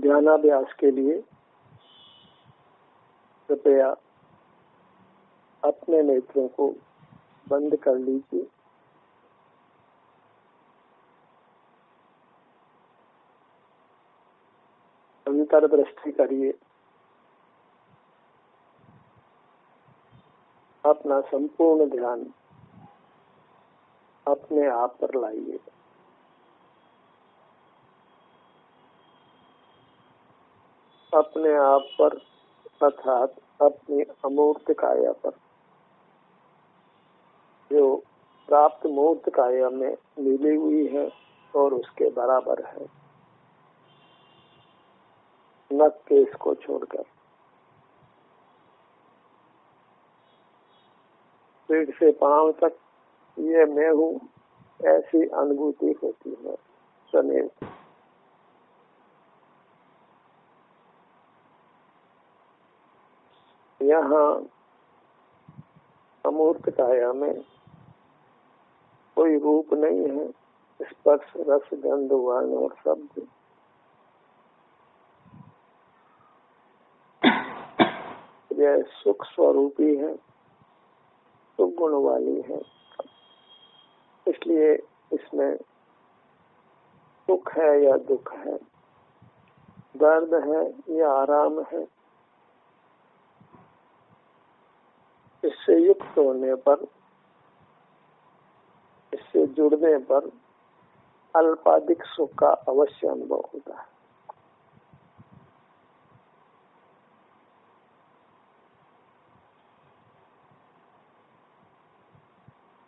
ध्यानाभ्यास के लिए कृपया अपने नेत्रों को बंद कर लीजिए। अंतर दृष्टि करिए। अपना संपूर्ण ध्यान अपने आप पर लाइए। अपने आप पर अर्थात अपनी अमूर्त काया पर, जो प्राप्त मूर्त काया में मिली हुई है और उसके बराबर है, नख केश को छोड़कर। पीठ से पांव तक ये मैं हूँ ऐसी अनुभूति होती है सदैव। यहाँ अमूर्त काया में कोई रूप नहीं है, स्पर्श रस गंध वर्ण और शब्द। यह सुख स्वरूपी है, सुख गुण वाली है, इसलिए इसमें सुख है या दुख है, दर्द है या आराम है, इससे युक्त होने पर, इससे जुड़ने पर अल्पाधिक सुख का अवश्य अनुभव होता है।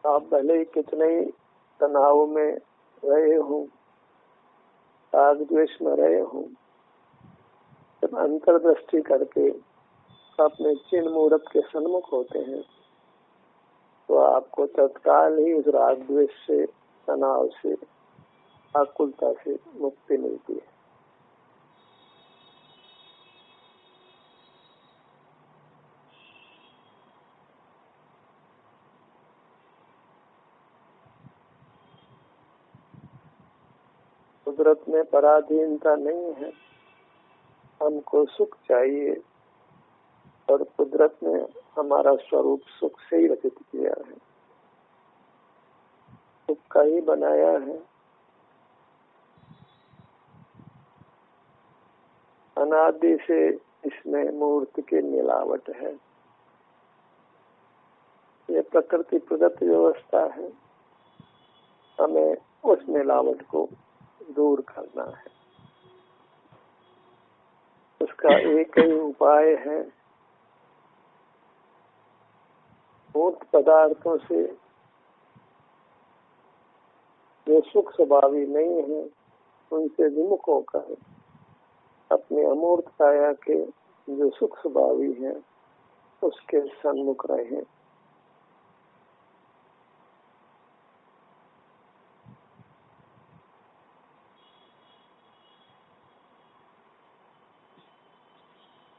आप भले ही कितने ही तनाव में रहे हो, राग द्वेष में रहे हो, जब अंतर्दृष्टि करके अपने चिन्ह मूर्त के सन्मुख होते हैं तो आपको तत्काल ही उस राग द्वेष से, तनाव से, आकुलता से मुक्ति मिलती है। कुदरत में पराधीनता नहीं है, हमको सुख चाहिए और कुदरत ने हमारा स्वरूप सुख से ही रचित किया है, सुख का ही बनाया है। अनादि से इसमें मूर्त की मिलावट है, ये प्रकृति प्रदत्त व्यवस्था है, हमें उस मिलावट को दूर करना है। उसका एक ही उपाय है, मूर्त पदार्थों से जो सुख स्वभावी नहीं है उनसे विमुख होकर अपने अमूर्त काया के जो सुख स्वभावी है उसके सन्मुख रहे।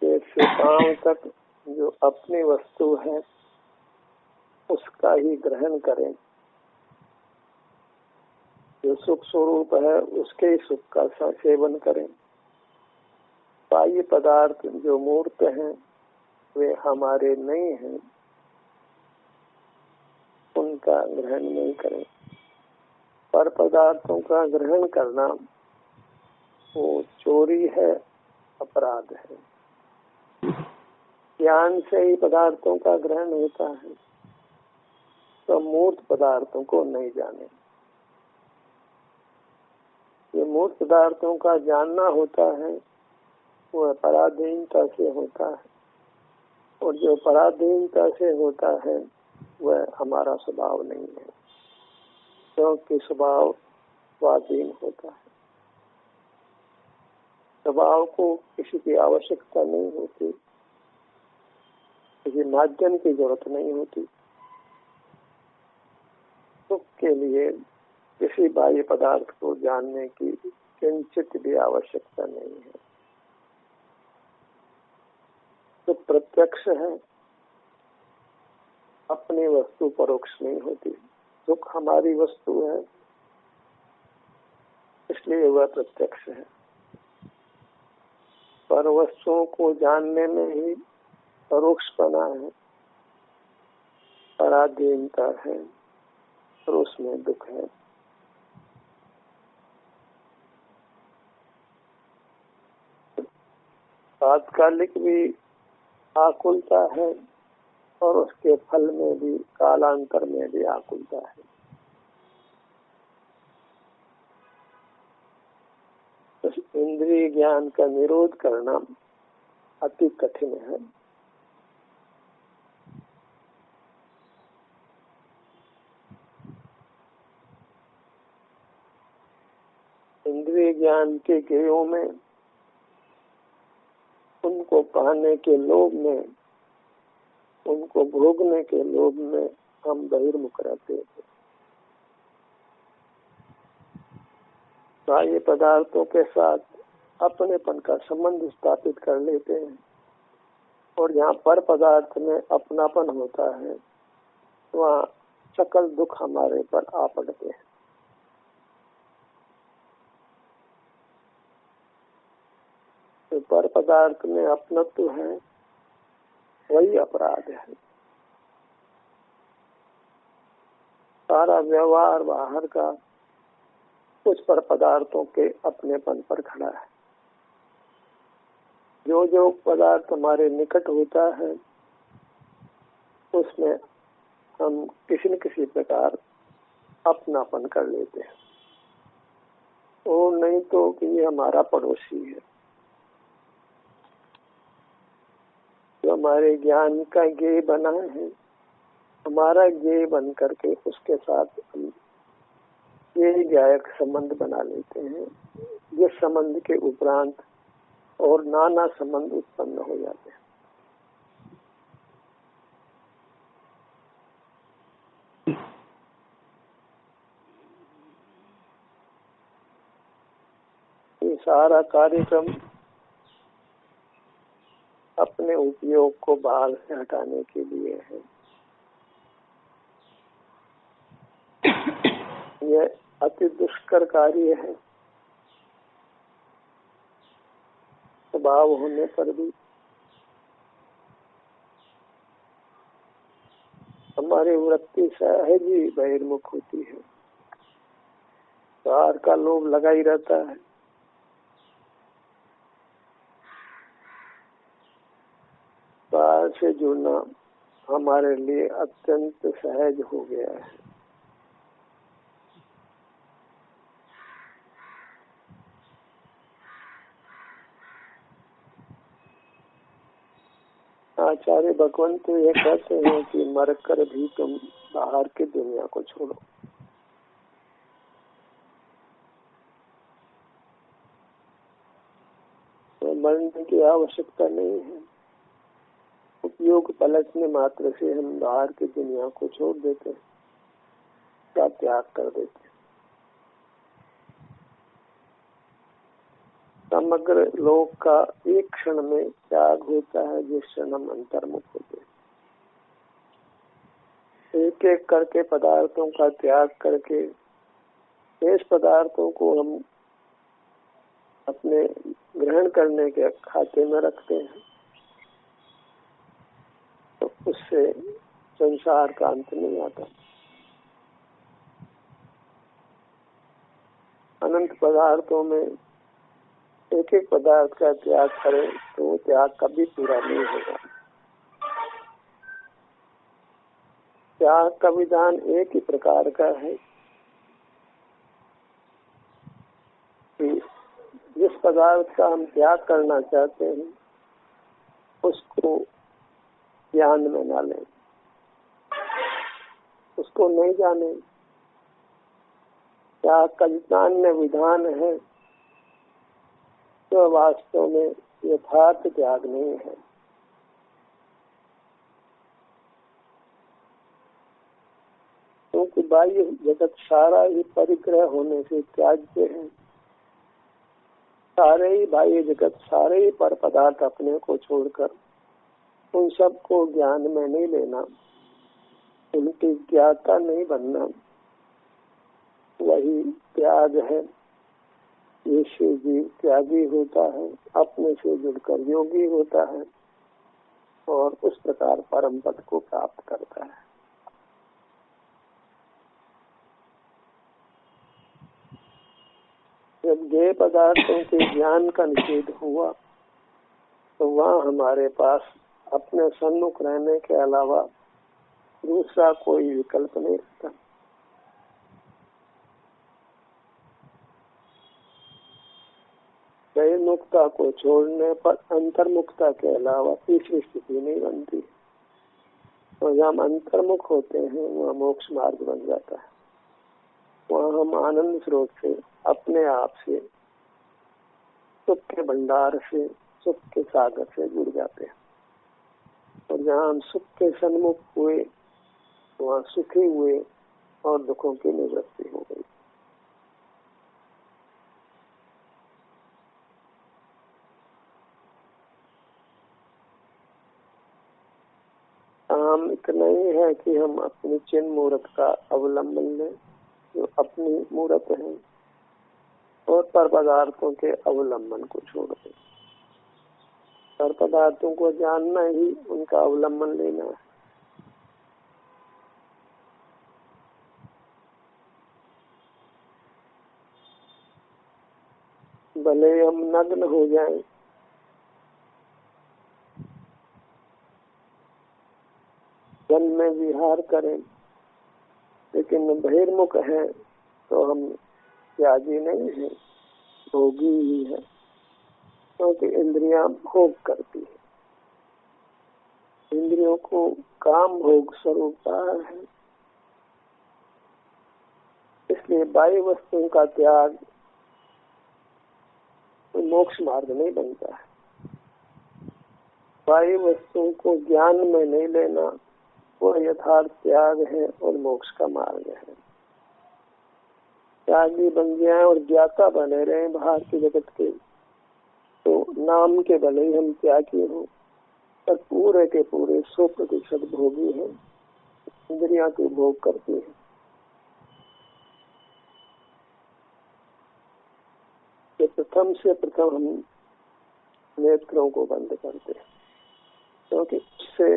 पेट से पांव तक जो अपनी वस्तु है उसका ही ग्रहण करें, जो सुख स्वरूप है उसके ही सुख का सेवन करें। बाह्य पदार्थ जो मूर्त हैं वे हमारे नहीं हैं, उनका ग्रहण नहीं करें। पर पदार्थों का ग्रहण करना वो चोरी है, अपराध है। ज्ञान से ही पदार्थों का ग्रहण होता है, तो मूर्त पदार्थों को नहीं जाने। ये मूर्त पदार्थों का जानना होता है वह पराधीनता से होता है, और जो पराधीनता से होता है वह हमारा स्वभाव नहीं है, क्योंकि स्वभाव स्वाधीन होता है। स्वभाव को किसी की आवश्यकता नहीं होती, किसी माध्यम की जरूरत नहीं होती। सुख के लिए किसी बाह्य पदार्थ को जानने की किंचित भी आवश्यकता नहीं है। सुख प्रत्यक्ष है, अपनी वस्तु परोक्ष नहीं होती। सुख हमारी वस्तु है, इसलिए वह प्रत्यक्ष है। पर वस्तुओं को जानने में ही परोक्षपना है, पराधीनता है और उसमें दुख है। तात्कालिक भी आकुलता है और उसके फल में भी कालांतर में भी आकुलता है। तो इंद्रिय ज्ञान का निरोध करना अति कठिन है। इंद्रिय ज्ञान के गेयों में, उनको पाने के लोभ में, उनको भोगने के लोभ में हम बहिर्मुख रहते हैं। बाह्य पदार्थों के साथ अपनेपन का संबंध स्थापित कर लेते हैं और जहाँ पर पदार्थ में अपनापन होता है वहाँ सकल दुख हमारे पर आ पड़ते हैं। तो पर पदार्थ में अपनत्व है, वही अपराध है। सारा व्यवहार बाहर का कुछ पर पदार्थों के अपनेपन पर खड़ा है। जो जो पदार्थ हमारे निकट होता है उसमें हम किसी न किसी प्रकार अपनापन कर लेते हैं, और नहीं तो कि ये हमारा पड़ोसी है। जो हमारे ज्ञान का ज्ञेय बना है, हमारा ज्ञेय बन करके उसके साथ हम ये ज्ञायक संबंध बना लेते हैं, जिस संबंध के उपरांत और नाना संबंध उत्पन्न हो जाते हैं। ये सारा कार्यक्रम अपने उपयोग को बाहर से हटाने के लिए है। यह अति दुष्कर कार्य है। स्वभाव होने पर भी हमारी वृत्ति सहज ही बहिर्मुख होती है। बाहर का लोभ लगा ही रहता है। बाहर से जुड़ना हमारे लिए अत्यंत सहज हो गया है। आचार्य भगवंत तो ये कहते हैं कि मरकर भी तुम बाहर की दुनिया को छोड़ो। तो मरने की आवश्यकता नहीं है। उपयोग पलटने मात्र से हम बाहर की दुनिया को छोड़ देते हैं, क्या त्याग कर देते हैं। समग्र लोक का एक क्षण में त्याग होता है, जिस क्षण हम अंतर्मुख होते हैं। एक एक करके पदार्थों का त्याग करके शेष पदार्थों को हम अपने ग्रहण करने के खाते में रखते हैं, तो उससे संसार का अंत नहीं आता। अनंत पदार्थों में एक एक पदार्थ का त्याग करें तो त्याग कभी पूरा नहीं होगा। त्याग का विधान एक ही प्रकार का है कि जिस पदार्थ का हम त्याग करना चाहते हैं उसको ज्ञान में ना लें, उसको नहीं जाने। त्याग का जितना विधान है तो वास्तव में यथार्थ त्याग नहीं है। क्योंकि बाह्य जगत सारा ही परिग्रह होने से त्याज्य है। सारे ही बाह्य जगत, सारे ही पर पदार्थ अपने को छोड़कर उन सबको ज्ञान में नहीं लेना, उनकी ज्ञाता नहीं बनना, वही त्याग है। जिससे जीव त्यागी होता है, अपने से जुड़कर योगी होता है और उस प्रकार परम पद को प्राप्त करता है। जब ज्ञेय पदार्थों के ज्ञान का निषेध हुआ तो वहाँ हमारे पास अपने सन्मुख रहने के अलावा दूसरा कोई विकल्प नहीं रहता। बहिर्मुखता को छोड़ने पर अंतर्मुखता के अलावा तीसरी स्थिति नहीं बनती। तो जब हम अंतर्मुख होते हैं वहाँ मोक्ष मार्ग बन जाता है। वहाँ हम आनंद स्रोत से, अपने आप से, सुख के भंडार से, सुख के सागर से जुड़ जाते हैं। और जहाँ हम सुख के सन्मुख हुए वहाँ सुखी हुए और दुखों की निवृत्ति हो गई। काम इतना ही है कि हम अपनी चिन्ह मूर्त का अवलंबन लें जो अपनी मूर्त है और पर पदार्थों के अवलंबन को छोड़ दें। पर पदार्थों को जानना ही उनका अवलंबन लेना है। भले हम नग्न हो जाएं, वन में विहार करें, लेकिन बहिर्मुख हैं तो हम त्यागी नहीं है, भोगी ही है, क्योंकि इंद्रियां भोग करती है। इंद्रियों को काम भोग स्वरूप है, इसलिए बाह्य वस्तुओं का त्याग मोक्ष मार्ग नहीं बनता है। बाह्य वस्तुओं को ज्ञान में नहीं लेना वो यथार्थ त्याग है और मोक्ष का मार्ग है। त्यागी बन जाए और ज्ञाता बने रहे बाहर के जगत के, तो नाम के भले ही हम त्यागी हो पर पूरे के पूरे 100% भोगी हैं। इंद्रियां की भोग करती है। प्रथम से प्रथम हम नेत्रों को बंद करते हैं, क्योंकि इससे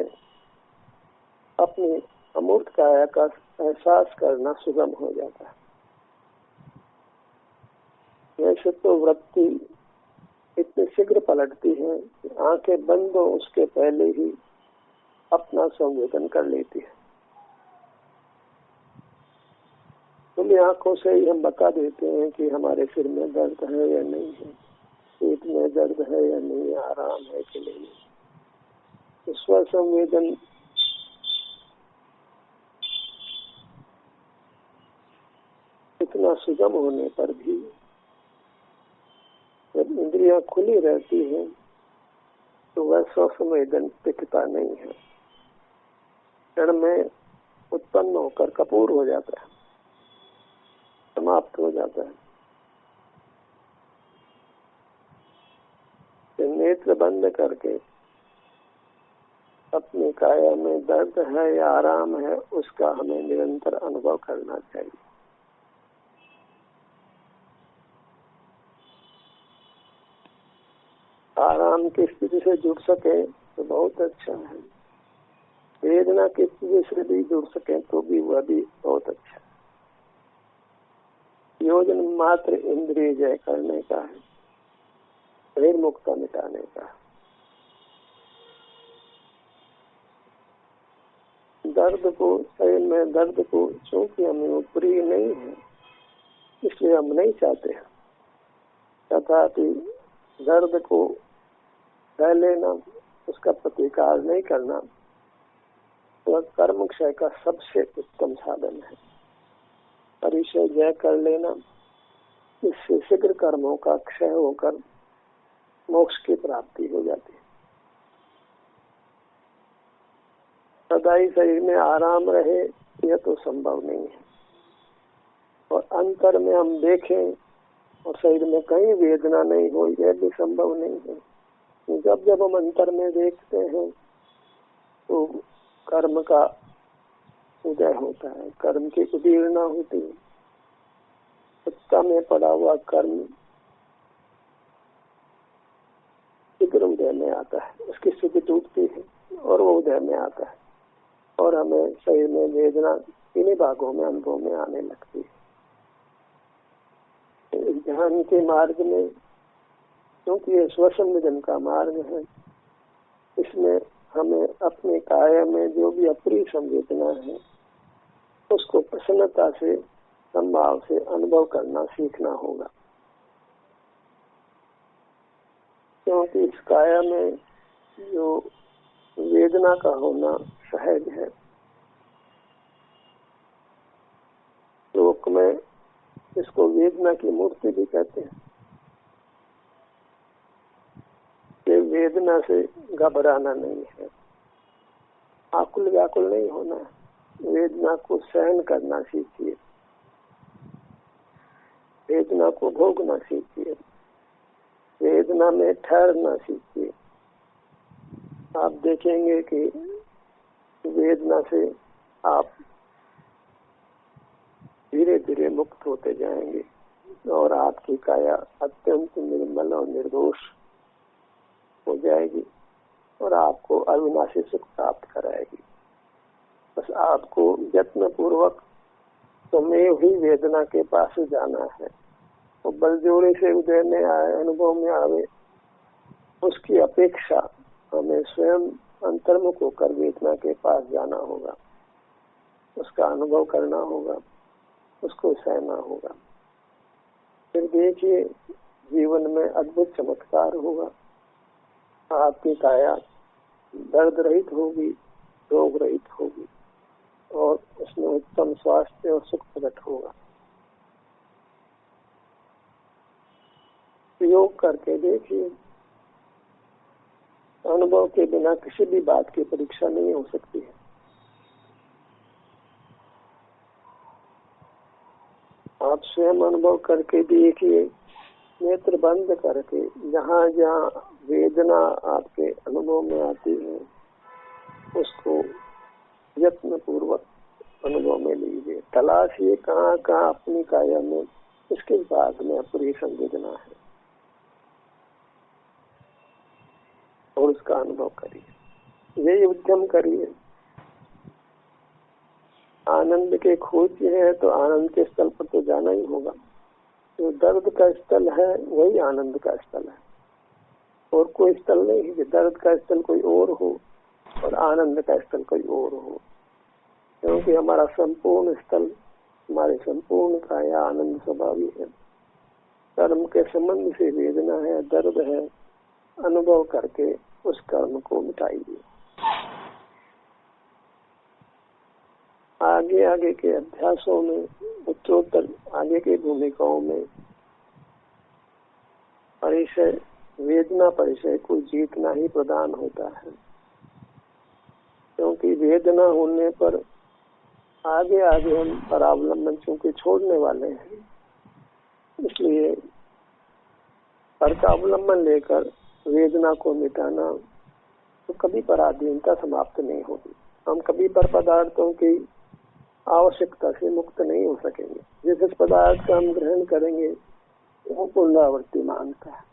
अपनी अमूर्त काया का एहसास करना सुगम हो जाता है। वैसे तो वृत्ति इतनी शीघ्र पलटती है कि आंखें बंद हो उसके पहले ही अपना संवेदन कर लेती है। खुली आंखों से ही हम बता देते हैं कि हमारे सिर में दर्द है या नहीं है, पेट में दर्द है या नहीं, आराम है कि नहीं। तो स्व संवेदन इतना सुगम होने पर भी जब इंद्रियां खुली रहती हैं तो वह स्व संवेदन टिकता नहीं है, क्षण में उत्पन्न होकर कपूर हो जाता है, समाप्त हो जाता है। नेत्र बंद करके अपनी काया में दर्द है या आराम है उसका हमें निरंतर अनुभव करना चाहिए। आराम की स्थिति से जुड़ सके तो बहुत अच्छा है, वेदना की स्थिति से भी जुड़ सके तो भी वह भी बहुत अच्छा है। योजन मात्र इंद्रिय जय करने का है, बहिर्मुखता मिटाने का। दर्द को, शरीर में दर्द को चूंकि हमें प्रिय नहीं है इसलिए हम नहीं चाहते हैं, तथापि दर्द को सह लेना, उसका प्रतिकार नहीं करना, वह कर्म क्षय का सबसे उत्तम साधन है। परिचय जय कर लेना, इससे शीघ्र कर्मों का क्षय होकर मोक्ष की प्राप्ति हो जाती है। सदा ही शरीर में आराम रहे यह तो संभव नहीं है, और अंतर में हम देखें और शरीर में कहीं वेदना नहीं हो यह भी संभव नहीं है। जब जब हम अंतर में देखते हैं तो कर्म का उदय होता है, कर्म की उदीर्णा होती है। सत्ता में पड़ा हुआ कर्म आता है, उसकी स्थिति टूटती है और वो उदय में आता है और हमें शरीर में वेदना इन्हीं भागों में अनुभव में आने लगती है। ध्यान के मार्ग में, क्योंकि ये स्वसंवेदन का मार्ग है, इसमें हमें अपने काया में जो भी अप्रिय संवेदना है उसको प्रसन्नता से, संभाव से अनुभव करना सीखना होगा। क्योंकि इस काया में जो वेदना का होना सहज है। लोक में इसको वेदना की मूर्ति भी कहते हैं। ये वेदना से घबराना नहीं है, आकुल व्याकुल नहीं होना है। वेदना को सहन करना सीखिए, वेदना को भोगना सीखिए, वेदना में ठहरना सीखिए। आप देखेंगे कि वेदना से आप धीरे धीरे मुक्त होते जाएंगे और आपकी काया अत्यंत निर्मल और निर्दोष हो जाएगी और आपको अविनाशी सुख प्राप्त कराएगी। बस आपको यत्न पूर्वक समय ही वेदना के पास जाना है। तो बलजोड़ी से उदय में आए, अनुभव में आवे, उसकी अपेक्षा हमें स्वयं अंतर्मुख होकर वेदना के पास जाना होगा, उसका अनुभव करना होगा, उसको सहना होगा। फिर देखिए जीवन में अद्भुत चमत्कार होगा। आपकी काया दर्द रहित होगी, रोग रहित होगी और उसमें उत्तम स्वास्थ्य और सुख प्रकट होगा। योग करके देखिए, अनुभव के बिना किसी भी बात की परीक्षा नहीं हो सकती है। आप स्वयं अनुभव करके देखिए, नेत्र बंद करके जहाँ जहाँ वेदना आपके अनुभव में आती है उसको यत्न पूर्वक अनुभव में लीजिए। तलाशिए कहाँ कहाँ अपनी काया में इसके बाद में अप्रिय संवेदना है और उसका अनुभव करिए। यही उद्यम करिए। आनंद के खोज है तो आनंद के स्थल पर तो जाना ही होगा। जो दर्द का स्थल है वही आनंद का स्थल है, और कोई स्थल नहीं है कि दर्द का स्थल कोई और हो और आनंद का स्थल कोई और हो। क्योंकि हमारा संपूर्ण स्थल, हमारे संपूर्ण काया आनंद स्वभावी है। कर्म के संबंध से वेदना है, दर्द है, अनुभव करके उस कर्म को मिटाइए। आगे आगे के अभ्यासों में, उत्तरोत्तर आगे की भूमिकाओं में परिचय, वेदना परिचय को जीतना ही प्रदान होता है। क्योंकि वेदना होने पर आगे आगे हम परावलंबन चूंकि छोड़ने वाले हैं, इसलिए पर का अवलंबन लेकर वेदना को मिटाना तो कभी पराधीनता समाप्त नहीं होगी। हम कभी पर पदार्थों की आवश्यकता से मुक्त नहीं हो सकेंगे। जिस पदार्थ का हम ग्रहण करेंगे वो पुनरावृत्ति मांगता है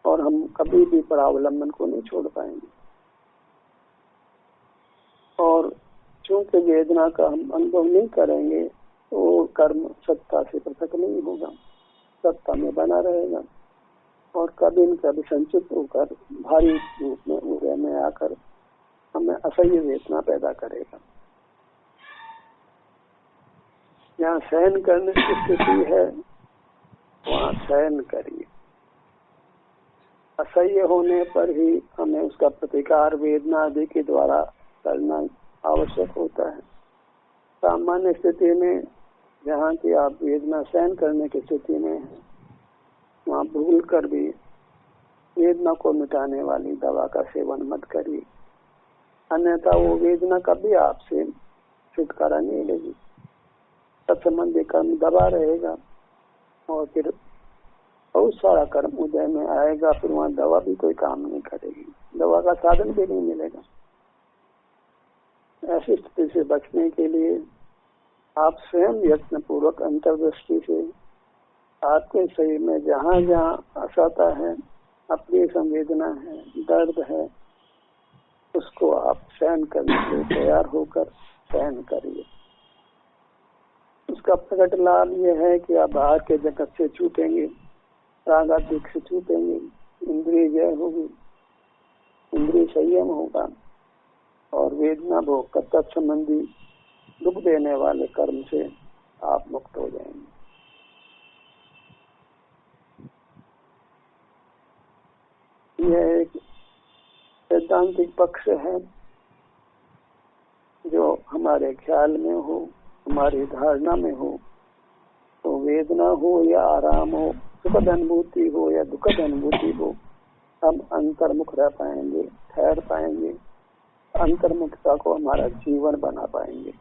और हम कभी भी परावलंबन को नहीं छोड़ पाएंगे। और चूंकि वेदना का हम अनुभव नहीं करेंगे तो वो कर्म सत्ता से पृथक नहीं होगा, सत्ता में बना रहेगा और कभी न कभी संचित होकर भारी रूप में उदय में आकर हमें असह्य वेदना पैदा करेगा। जहाँ सहन करने की स्थिति है वहाँ सहन करिए। असह्य होने पर ही हमें उसका प्रतिकार वेदना आदि के द्वारा करना आवश्यक होता है। सामान्य स्थिति में जहाँ की आप वेदना सहन करने की स्थिति में है, वहाँ भूल कर भी वेदना को मिटाने वाली दवा का सेवन मत करिए, अन्यथा वो वेदना कभी आपसे छुटकारा नहीं लेगी। तत्संबंधी कर्म दबा रहेगा और फिर बहुत सारा कर्म उदय में आएगा, फिर वहाँ दवा भी कोई काम नहीं करेगी, दवा का साधन भी नहीं मिलेगा। ऐसी स्थिति से बचने के लिए आप स्वयं यत्न पूर्वक अंतर्दृष्टि से आपके शरीर में जहाँ जहाँ असहता है अप्रिय संवेदना है, दर्द है, उसको आप सहन करने के लिए तैयार होकर सहन करिए। उसका प्रकट लाभ यह है कि आप बाहर के जगत से छूटेंगे, रागाधिक से छूटेंगे, इंद्रिय जय होगी, इंद्रिय संयम होगा और वेदना भोग का तत्संबंधी दुख देने वाले कर्म से आप मुक्त हो जाएंगे। यह एक सैद्धांतिक पक्ष है जो हमारे ख्याल में हो, हमारी धारणा में हो, तो वेदना हो या आराम हो, सुखद अनुभूति हो या दुखद अनुभूति हो, हम अंतर्मुख रह पाएंगे, ठहर पाएंगे, अंतर्मुखता को हमारा जीवन बना पाएंगे,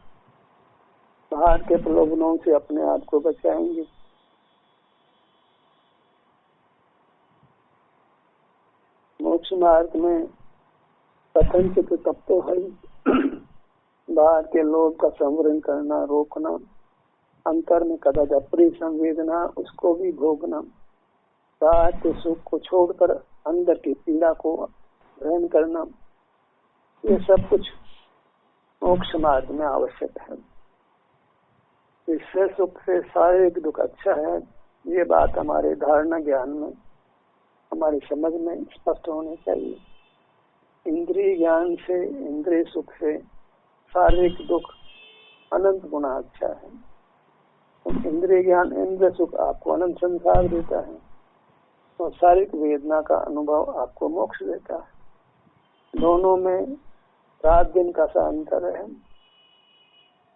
बाहर के प्रलोभनों से अपने आप को बचाएंगे। मोक्ष मार्ग में कथनचित तप तो है, बाहर के लोभ का संवरण करना, रोकना, अंतर में कदाच अप्रिय संवेदना उसको भी भोगना, बाहर के सुख को छोड़कर अंदर की पीड़ा को ग्रहण करना, ये सब कुछ मोक्ष मार्ग में आवश्यक है। इससे सुख से शारीरिक दुख अच्छा है, ये बात हमारे धारणा ज्ञान में, हमारी समझ में स्पष्ट होनी चाहिए। इंद्रिय ज्ञान से, इंद्रिय सुख से शारीरिक दुख अनंत गुना अच्छा है। तो इंद्रिय ज्ञान, इंद्रिय सुख आपको अनंत संसार देता है और शारीरिक वेदना का अनुभव आपको मोक्ष देता है। दोनों में रात दिन का सा अंतर है।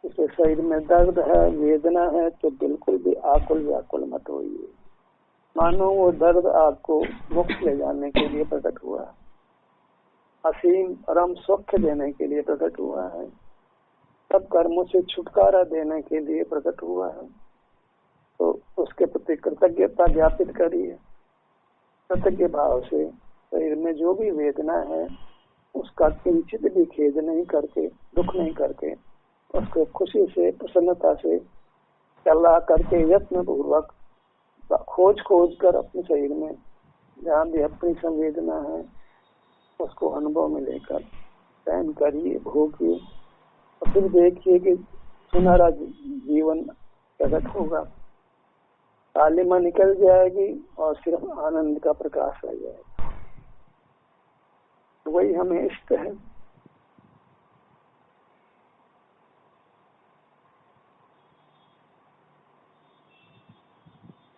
इसे शरीर में दर्द है, वेदना है, तो बिल्कुल भी आकुल व्याकुल मत होइए, मानो वो दर्द आपको मोक्ष ले जाने के लिए प्रकट हुआ है, असीम परम सुख देने के लिए प्रकट हुआ है, सब कर्मों से छुटकारा देने के लिए प्रकट हुआ है। तो उसके प्रति कृतज्ञता ज्ञापित करिए। कृतज्ञ भाव से शरीर में जो भी वेदना है उसका किंचित भी खेद नहीं करके, दुख नहीं करके, उसको खुशी से, प्रसन्नता से चला करके यत्न पूर्वक खोज कर अपने शरीर में जहाँ भी अपनी संवेदना है उसको अनुभव में लेकर सहन करिए, भोगिए और फिर देखिए कि सुनहरा जीवन प्रकट होगा, कालिमा निकल जाएगी और सिर्फ आनंद का प्रकाश रह जाएगा। वही हमें इष्ट है।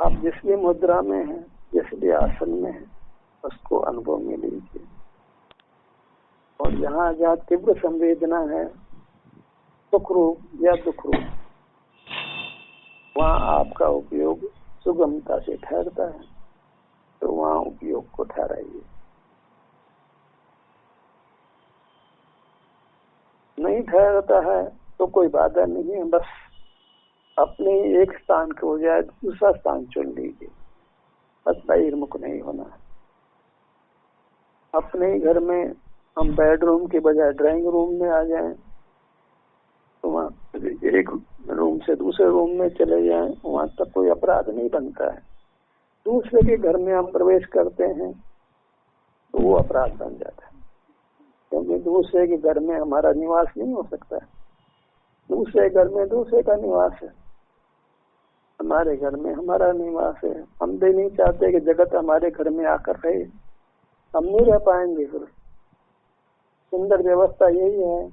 आप जिस भी मुद्रा में हैं, जिस भी आसन में हैं, उसको अनुभव में लीजिए और जहाँ जहाँ तीव्र संवेदना है, सुख रूप या दुख रूप, वहाँ आपका उपयोग सुगमता से ठहरता है, तो वहाँ उपयोग को ठहराइए। नहीं ठहरता है तो कोई बाधा नहीं है, बस अपने एक स्थान को जाए दूसरा स्थान चुन लीजिए, बस बहिर्मुख नहीं होना है। अपने ही घर में हम बेडरूम के बजाय ड्राइंग रूम में आ जाएं, तो वहाँ एक रूम से दूसरे रूम में चले जाएं, वहाँ तक कोई अपराध नहीं बनता है। दूसरे के घर में हम प्रवेश करते हैं तो वो अपराध बन जाता है, क्योंकि दूसरे के घर में हमारा निवास नहीं हो सकता है। दूसरे घर में दूसरे का निवास है, हमारे घर में हमारा निवास है। हम भी नहीं चाहते कि जगत हमारे घर में आकर रहे, हम नहीं रह पाएंगे। फिर सुंदर व्यवस्था यही है,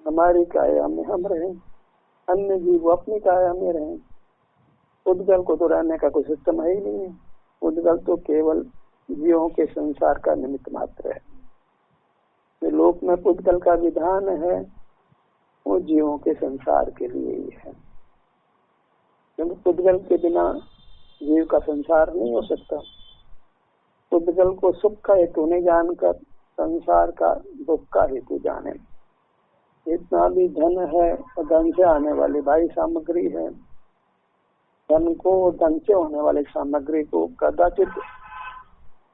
हमारी काया में हम रहें, अन्य जीव अपनी काया में रहें। उद्गल को तो रहने का कोई सिस्टम है ही नहीं है। उद्गल तो केवल जीवों के संसार का निमित्त मात्र है। जो लोक में उद्गल का विधान है वो जीवों के संसार के लिए ही है, क्योंकि उद्गल के बिना जीव का संसार नहीं हो सकता। उद्गल को सुख का हेतु नहीं जानकर संसार का दुख का हेतु जाने। इतना भी धन है और धन से आने वाली भारी सामग्री है, धन को और धन से होने वाली सामग्री को कदाचित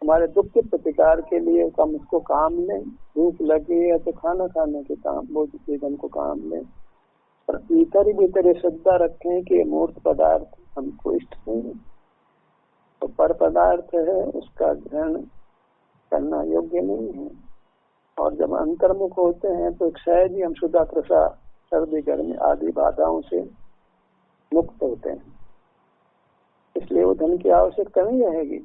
हमारे दुख के प्रतिकार के लिए हम उसको काम लें, भूख लगी है तो खाना खाने के काम, वो धन को काम लें, पर भीतर ही भीतर ये श्रद्धा रखें कि मूर्त पदार्थ हमको इष्ट नहीं है, तो पर पदार्थ है उसका ग्रहण करना योग्य नहीं है। और जब अंतर्मुख होते हैं तो सहज ही हम शुद्धा त्रसा, सर्दी गर्मी आदि बाधाओं से मुक्त होते हैं। इसलिए वो धन की आवश्यकता नहीं रहेगी।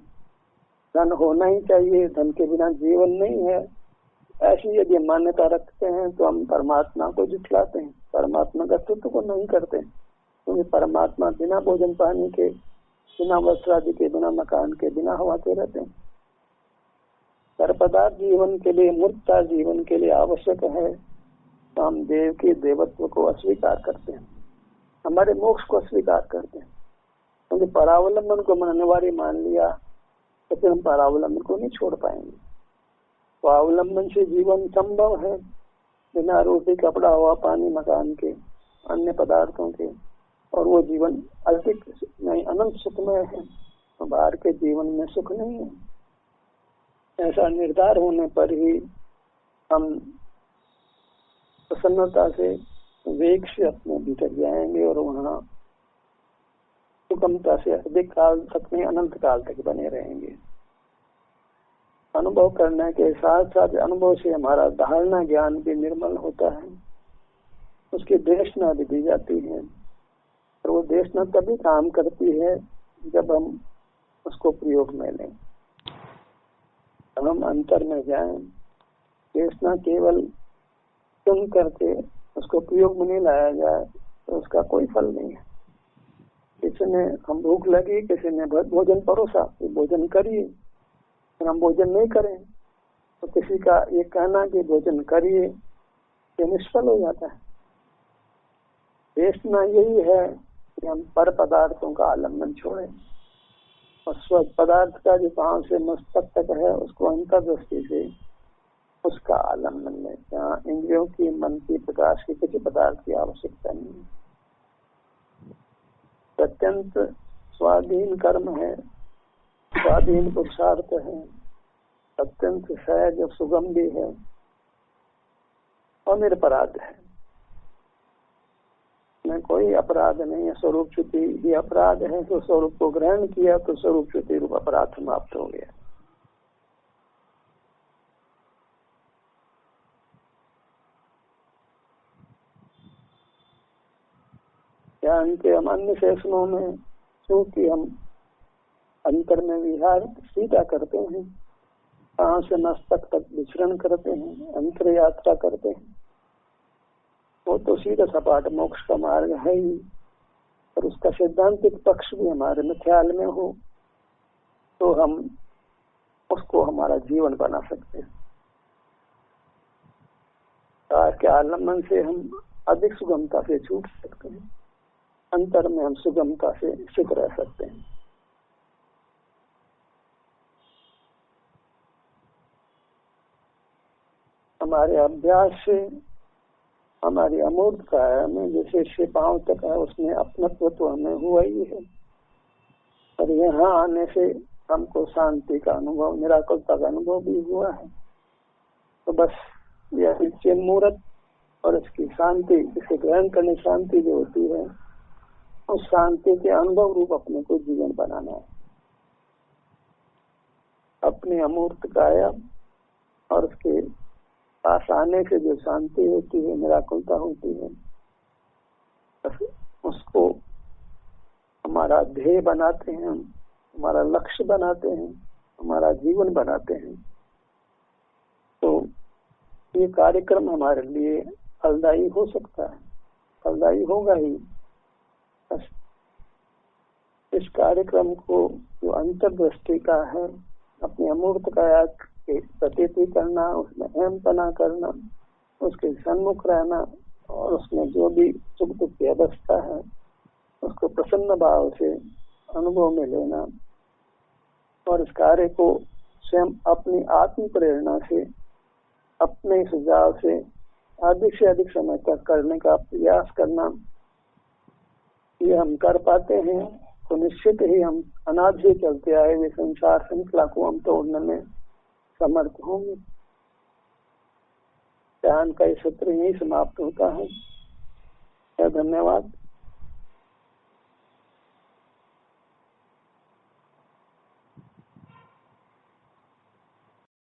धन होना ही चाहिए, धन के बिना जीवन नहीं है, ऐसी यदि मान्यता रखते हैं तो हम परमात्मा को झुठलाते हैं, परमात्मा का अस्तित्व को नहीं करते। क्योंकि परमात्मा बिना भोजन पानी के, बिना वस्त्र आदि के, बिना मकान के, बिना हवा के रहते हैं। पर पदार्थ जीवन के लिए, मूर्खता जीवन के लिए आवश्यक है, तो हम देव के देवत्व को अस्वीकार करते हैं, हमारे मोक्ष को अस्वीकार करते हैं। क्योंकि परावलंबन को मन अनिवार्य मान लिया तो फिर हम परावलंबन को नहीं छोड़ पाएंगे। स्वावलंबन से जीवन संभव है, बिना रोटी कपड़ा हवा पानी मकान के, अन्य पदार्थों के, और वो जीवन अधिक नहीं अनंत सुखमय है। तो बाहर के जीवन में सुख नहीं है। ऐसा निर्धार होने पर ही हम प्रसन्नता से वेग से अपने भीतर जाएंगे और वहाँ सुगमता से अधिक काल तक में, अनंत काल तक बने रहेंगे। अनुभव करने के साथ साथ अनुभव से हमारा धारणा ज्ञान भी निर्मल होता है, उसकी देशना भी दी जाती है। और वो देशना तभी काम करती है जब हम उसको प्रयोग में लें, हम अंतर में जाएं। देशना केवल सुन करके उसको प्रयोग में नहीं लाया जाए तो उसका कोई फल नहीं है। किसी ने हम भूख लगी, किसी ने भोजन परोसा, तो भोजन करिए, और हम भोजन नहीं करें तो किसी का ये कहना कि भोजन करिए, ये निष्फल हो जाता है। देशना यही है कि हम पर पदार्थों का आलम्बन छोड़ें और स्व पदार्थ का जो पांव से मस्तक तक है उसको अंतर्दृष्टि से उसका आलम्बन में, जहाँ इंद्रियों की, मन की, प्रकाश की किसी पदार्थ की आवश्यकता नहीं है। अत्यंत स्वाधीन कर्म है, स्वाधीन पुरुषार्थ है, अत्यंत सहज और सुगम भी है और निरपराध है। में कोई अपराध नहीं है। स्वरूप च्युति ही अपराध है, तो स्वरूप को ग्रहण किया तो स्वरूप च्युति रूप अपराध समाप्त हो गया। ज्ञान के हम अन्य सेशनों में क्योंकि हम अंतर में विहार सीधा करते हैं, कहाँ से मस्तक तक विचरण करते हैं, अंतर यात्रा करते हैं, वो तो सीधा सपाट मोक्ष का मार्ग है ही। और उसका सिद्धांतिक पक्ष भी हमारे में ख्याल में हो तो हम उसको हमारा जीवन बना सकते हैं। के आलम्बन से हम अधिक सुगमता से छूट सकते हैं, अंतर में हम सुगमता से स्थित रह सकते हैं। हमारे अभ्यास से हमारी अमूर्त काया में जैसे शिपाओं तक है उसमें अपनत्व तो हमें हुआ ही है, और यहाँ आने से हमको शांति का अनुभव, निराकुलता का अनुभव भी हुआ है। तो बस यह चिन्ह मूर्त और इसकी शांति, इसे ग्रहण करने शांति जो होती है, उस शांति के अनुभव रूप अपने को जीवन बनाना है। अपनी अमूर्त काया और उसके पास आने से जो शांति होती है, निराकुलता होती है, उसको हमारा ध्येय बनाते हैं, हमारा लक्ष्य बनाते हैं, हमारा जीवन बनाते हैं। तो ये कार्यक्रम हमारे लिए फलदायी हो सकता है, फलदायी होगा ही। इस कार्यक्रम को जो अंतर्दृष्टि का है, अपनी अमूर्त काया के प्रतीति करना, उसमें अहमपना करना, उसके सन्मुख रहना और उसमें जो भी सुख दुख की अवस्था है उसको प्रसन्न भाव से अनुभव में लेना, और इस कार्य को स्वयं अपनी आत्म प्रेरणा से, अपने सुझाव से अधिक से अधिक समय तक करने का प्रयास करना, ये हम कर पाते हैं तो निश्चित ही हम अनादि से चलते आए हुए संसार श्रृंखला को हम तोड़ने में समर्थ होंगे। ध्यान का ये सत्र यही समाप्त होता है। धन्यवाद।